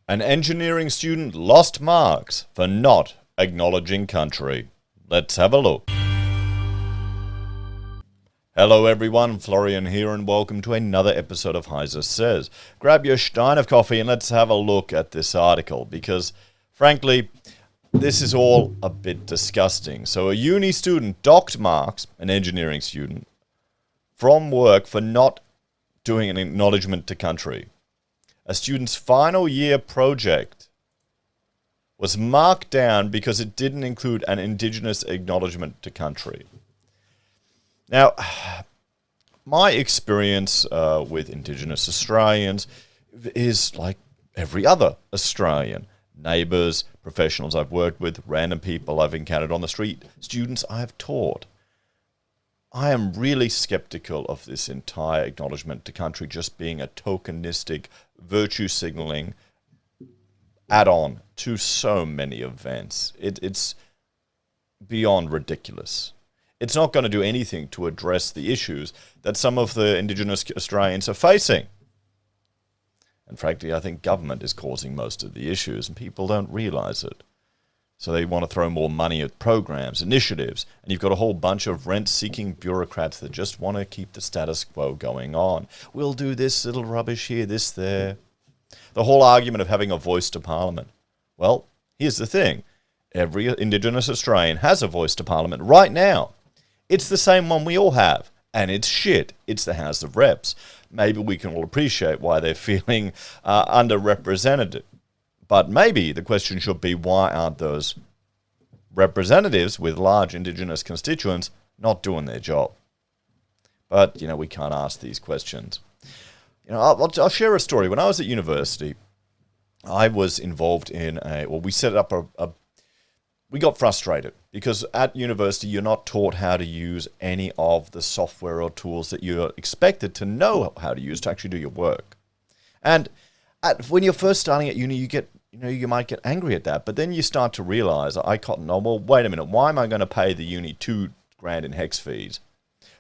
An engineering student lost marks for not acknowledging country. Let's have a look. Hello everyone, Florian here and welcome to another episode of HeiseSays. Grab your stein of coffee and let's have a look at this article because, frankly, this is all a bit disgusting. So a uni student docked marks, an engineering student, from work for not doing an acknowledgement to country. A student's final year project was marked down because it didn't include an Indigenous acknowledgement to country. Now, my experience with Indigenous Australians is like every other Australian. Neighbours, professionals I've worked with, random people I've encountered on the street, students I've taught. I am really skeptical of this entire acknowledgement to country just being a tokenistic, virtue signaling add-on to so many events. It's beyond ridiculous. It's not going to do anything to address the issues that some of the Indigenous Australians are facing. And frankly, I think government is causing most of the issues and people don't realise it. So they want to throw more money at programs, initiatives, and you've got a whole bunch of rent-seeking bureaucrats that just want to keep the status quo going on. We'll do this little rubbish here, this there. The whole argument of having a voice to Parliament. Well, here's the thing. Every Indigenous Australian has a voice to Parliament right now. It's the same one we all have, and it's shit. It's the House of Reps. Maybe we can all appreciate why they're feeling underrepresented. But maybe the question should be, why aren't those representatives with large Indigenous constituents not doing their job? But, we can't ask these questions. I'll share a story. When I was at university, I was involved in we set up we got frustrated because at university you're not taught how to use any of the software or tools that you're expected to know how to use to actually do your work. And when you're first starting at uni, you might get angry at that, but then you start to realize, well, wait a minute, why am I going to pay the uni $2,000 in HEX fees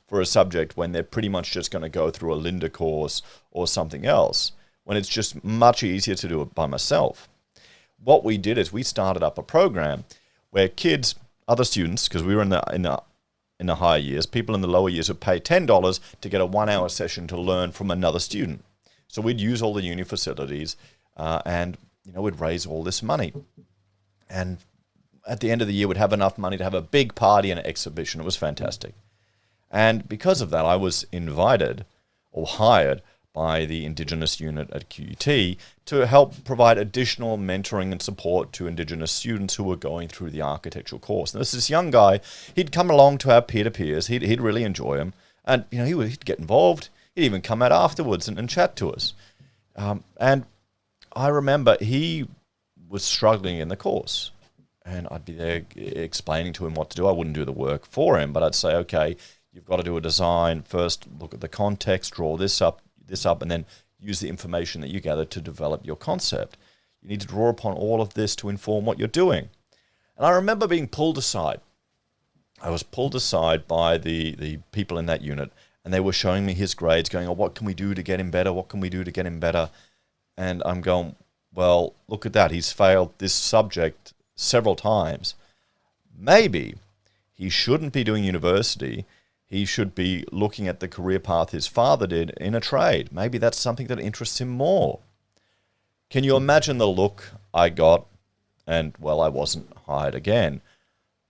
for a subject when they're pretty much just going to go through a Linda course or something else, when it's just much easier to do it by myself? What we did is we started up a program where kids, other students, because we were in the higher years, people in the lower years would pay $10 to get a 1-hour session to learn from another student. So we'd use all the uni facilities and we'd raise all this money. And at the end of the year, we'd have enough money to have a big party and an exhibition. It was fantastic. And because of that, I was invited or hired by the Indigenous unit at QUT to help provide additional mentoring and support to Indigenous students who were going through the architectural course. And this young guy, he'd come along to our peer-to-peers. He'd really enjoy them. And, he'd get involved. He'd even come out afterwards and chat to us. And I remember he was struggling in the course. And I'd be there explaining to him what to do. I wouldn't do the work for him, but I'd say, okay, you've got to do a design. First, look at the context, draw this up, and then use the information that you gather to develop your concept. You need to draw upon all of this to inform what you're doing. And I remember being pulled aside. I was pulled aside by the people in that unit, and they were showing me his grades, going, what can we do to get him better? What can we do to get him better? And I'm going, well, look at that. He's failed this subject several times. Maybe he shouldn't be doing university. He should be looking at the career path his father did in a trade. Maybe that's something that interests him more. Can you imagine the look I got? And, well, I wasn't hired again.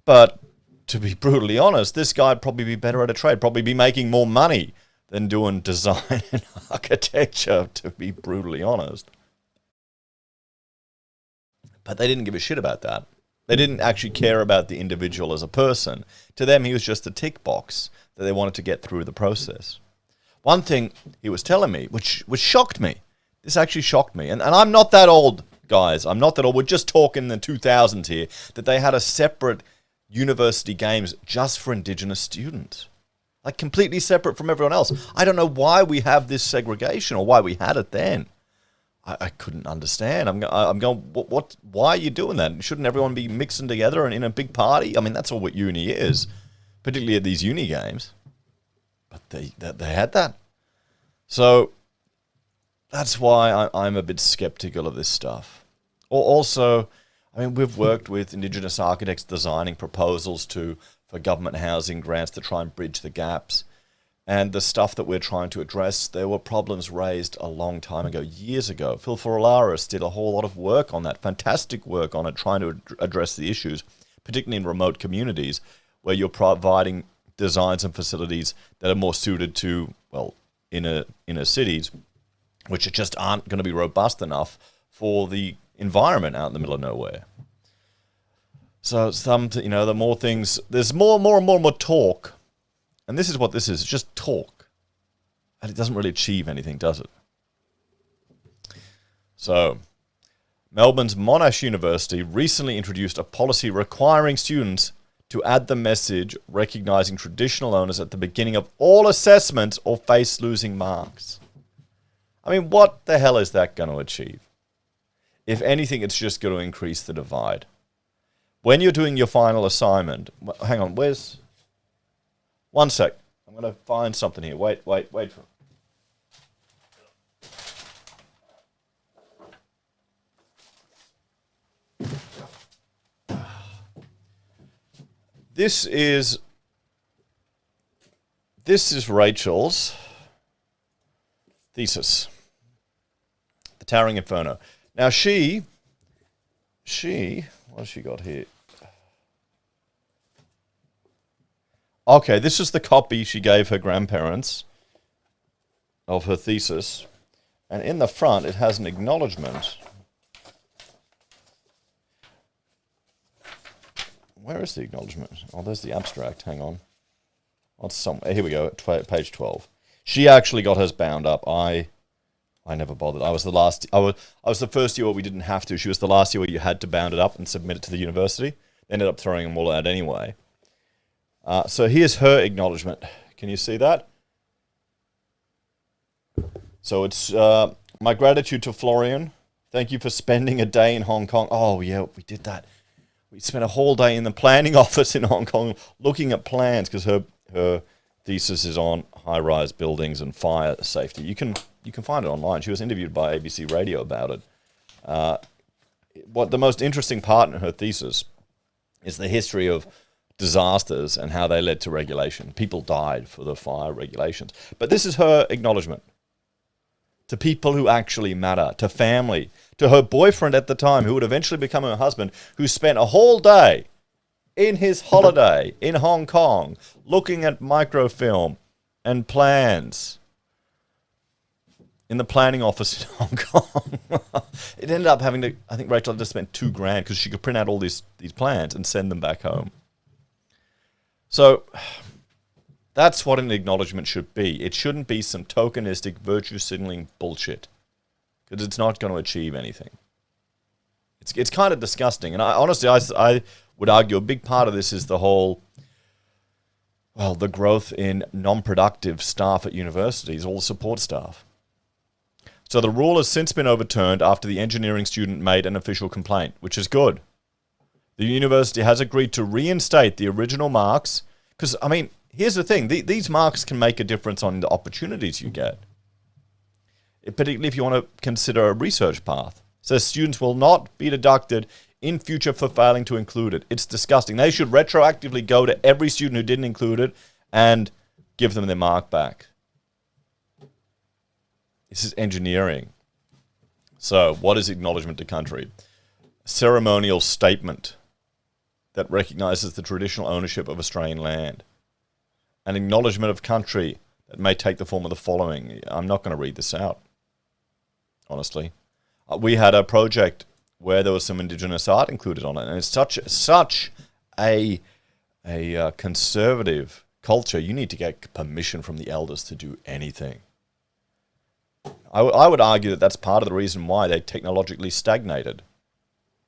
But to be brutally honest, this guy'd probably be better at a trade, probably be making more money than doing design and architecture, to be brutally honest. But they didn't give a shit about that. They didn't actually care about the individual as a person. To them, he was just a tick box that they wanted to get through the process. One thing he was telling me, which shocked me, this actually shocked me, and I'm not that old, guys. I'm not that old. We're just talking the 2000s here, that they had a separate university games just for Indigenous students. Like completely separate from everyone else. I don't know why we have this segregation or why we had it then. I couldn't understand. I'm going, what? Why are you doing that? Shouldn't everyone be mixing together and in a big party? I mean, that's all what uni is, particularly at these uni games. But they had that. So that's why I'm a bit skeptical of this stuff. Or also, I mean, we've worked with Indigenous architects designing proposals for government housing grants to try and bridge the gaps. And the stuff that we're trying to address, there were problems raised a long time ago, years ago. Phil Forolaris did a whole lot of work on that, fantastic work on it, trying to address the issues, particularly in remote communities, where you're providing designs and facilities that are more suited to, well, inner cities, which just aren't going to be robust enough for the environment out in the middle of nowhere. So the more things, there's more and more talk. And this is what this is. It's just talk. And it doesn't really achieve anything, does it? So, Melbourne's Monash University recently introduced a policy requiring students to add the message recognising traditional owners at the beginning of all assessments or face losing marks. I mean, what the hell is that going to achieve? If anything, it's just going to increase the divide. When you're doing your final assignment, hang on, where's... One sec. I'm going to find something here. Wait for it. This is Rachel's thesis, The Towering Inferno. Now she, what has she got here? Okay, this is the copy she gave her grandparents of her thesis. And in the front, it has an acknowledgement. Where is the acknowledgement? Oh, there's the abstract. Hang on. Here we go, page 12. She actually got hers bound up. I never bothered. I was the first year where we didn't have to. She was the last year where you had to bound it up and submit it to the university. They ended up throwing them all out anyway. So here's her acknowledgement. Can you see that? So it's my gratitude to Florian. Thank you for spending a day in Hong Kong. Oh, yeah, we did that. We spent a whole day in the planning office in Hong Kong looking at plans because her thesis is on high-rise buildings and fire safety. You can find it online. She was interviewed by ABC Radio about it. What the most interesting part in her thesis is the history of disasters and how they led to regulation. People died for the fire regulations. But this is her acknowledgement to people who actually matter, to family, to her boyfriend at the time, who would eventually become her husband, who spent a whole day in his holiday in Hong Kong looking at microfilm and plans in the planning office in Hong Kong. It ended up having to, I think Rachel had to spend $2,000 because she could print out all these plans and send them back home. So that's what an acknowledgement should be. It shouldn't be some tokenistic virtue signaling bullshit because it's not going to achieve anything. It's kind of disgusting. And honestly, I would argue a big part of this is the whole, well, the growth in non-productive staff at universities, all the support staff. So the rule has since been overturned after the engineering student made an official complaint, which is good. The university has agreed to reinstate the original marks because, I mean, here's the thing. These marks can make a difference on the opportunities you get, particularly if you want to consider a research path. So students will not be deducted in future for failing to include it. It's disgusting. They should retroactively go to every student who didn't include it and give them their mark back. This is engineering. So what is acknowledgement to country? A ceremonial statement that recognises the traditional ownership of Australian land. An acknowledgement of country that may take the form of the following. I'm not going to read this out, honestly. We had a project where there was some Indigenous art included on it, and it's such a conservative culture. You need to get permission from the elders to do anything. I would argue that that's part of the reason why they technologically stagnated.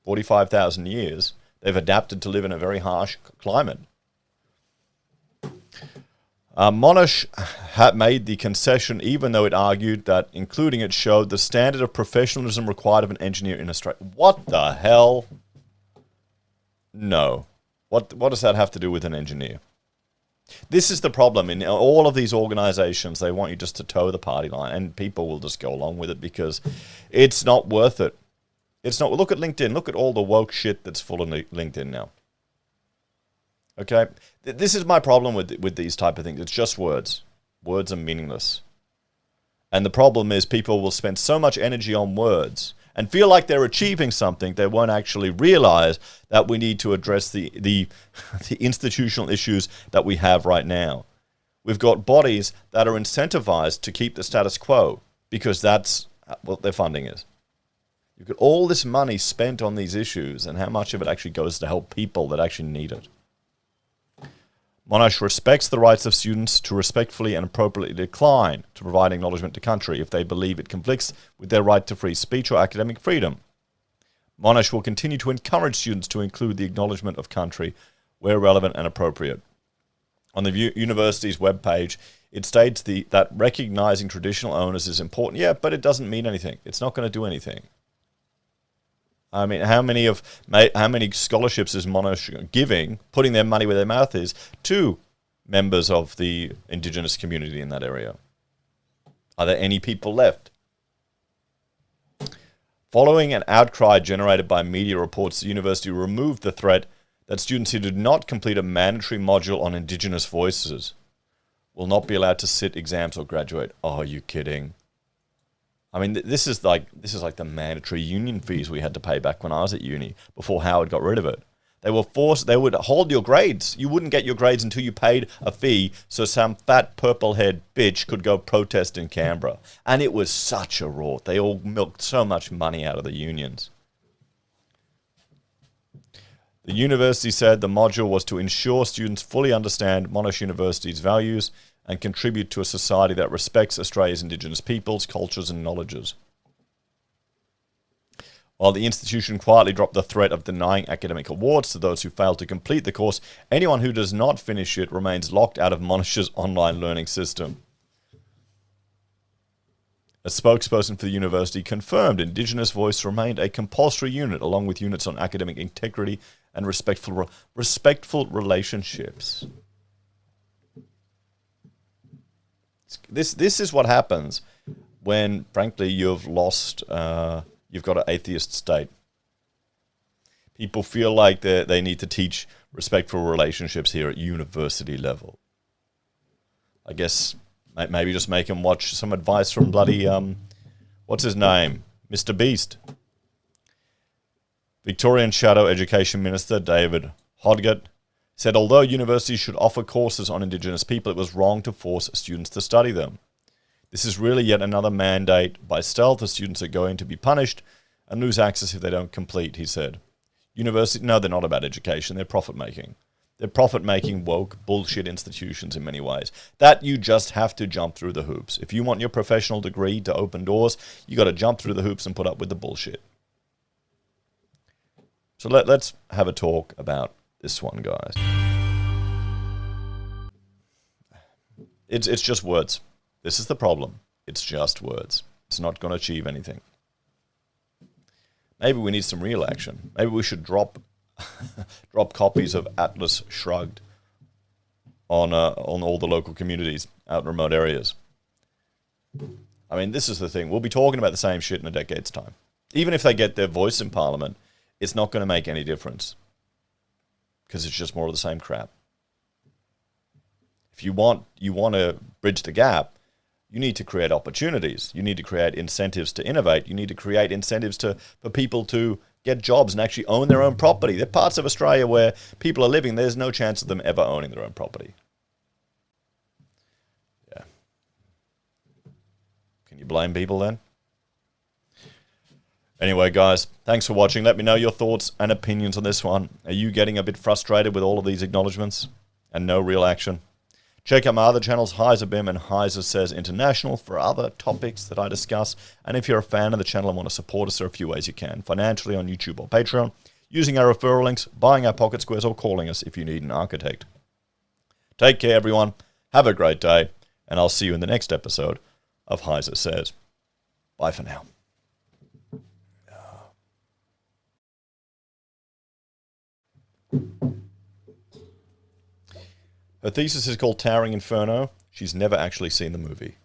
45,000 years, they've adapted to live in a very harsh climate. Monash made the concession even though it argued that including it showed the standard of professionalism required of an engineer in Australia. What the hell? No. What does that have to do with an engineer? This is the problem. In all of these organizations, they want you just to toe the party line, and people will just go along with it because it's not worth it. It's not. Look at LinkedIn. Look at all the woke shit that's full of LinkedIn now. Okay? This is my problem with these type of things. It's just words. Words are meaningless. And the problem is people will spend so much energy on words and feel like they're achieving something, they won't actually realize that we need to address the institutional issues that we have right now. We've got bodies that are incentivized to keep the status quo because that's what their funding is. You've got all this money spent on these issues, and how much of it actually goes to help people that actually need it. Monash respects the rights of students to respectfully and appropriately decline to provide acknowledgement to country if they believe it conflicts with their right to free speech or academic freedom. Monash will continue to encourage students to include the acknowledgement of country where relevant and appropriate. On the university's webpage, it states that recognizing traditional owners is important. Yeah, but it doesn't mean anything. It's not going to do anything. I mean, how many scholarships is Monash giving, putting their money where their mouth is, to members of the Indigenous community in that area? Are there any people left? Following an outcry generated by media reports, the university removed the threat that students who did not complete a mandatory module on Indigenous voices will not be allowed to sit exams or graduate. Oh, are you kidding? I mean, this is like the mandatory union fees we had to pay back when I was at uni before Howard got rid of it. They would hold your grades. You wouldn't get your grades until you paid a fee so some fat purple-haired bitch could go protest in Canberra. And it was such a rort. They all milked so much money out of the unions. The university said the module was to ensure students fully understand Monash University's values and contribute to a society that respects Australia's Indigenous peoples, cultures and knowledges. While the institution quietly dropped the threat of denying academic awards to those who fail to complete the course, anyone who does not finish it remains locked out of Monash's online learning system. A spokesperson for the university confirmed Indigenous voice remained a compulsory unit along with units on academic integrity and respectful relationships. This is what happens when, frankly, you've got an atheist state. People feel like they need to teach respectful relationships here at university level. I guess maybe just make them watch some advice from bloody, what's his name? Mr. Beast. Victorian Shadow Education Minister David Hodgett said although universities should offer courses on Indigenous people, it was wrong to force students to study them. This is really yet another mandate by stealth. The students are going to be punished and lose access if they don't complete, he said. No, they're not about education. They're profit-making. They're profit-making, woke, bullshit institutions in many ways. That you just have to jump through the hoops. If you want your professional degree to open doors, you got to jump through the hoops and put up with the bullshit. So let's have a talk about this one, guys. It's just words. This is the problem. It's just words. It's not going to achieve anything. Maybe we need some real action. Maybe we should drop copies of Atlas Shrugged on all the local communities out in remote areas. I mean, this is the thing. We'll be talking about the same shit in a decade's time. Even if they get their voice in Parliament, it's not going to make any difference because it's just more of the same crap. If you want to bridge the gap, you need to create opportunities. You need to create incentives to innovate. You need to create incentives for people to get jobs and actually own their own property. There are parts of Australia where people are living, there's no chance of them ever owning their own property. Yeah. Can you blame people then? Anyway, guys, thanks for watching. Let me know your thoughts and opinions on this one. Are you getting a bit frustrated with all of these acknowledgements and no real action? Check out my other channels, HeiseBim and HeiseSays International, for other topics that I discuss. And if you're a fan of the channel and want to support us, there are a few ways you can. Financially on YouTube or Patreon, using our referral links, buying our pocket squares, or calling us if you need an architect. Take care, everyone. Have a great day. And I'll see you in the next episode of HeiseSays. Bye for now. Her thesis is called Towering Inferno. She's never actually seen the movie.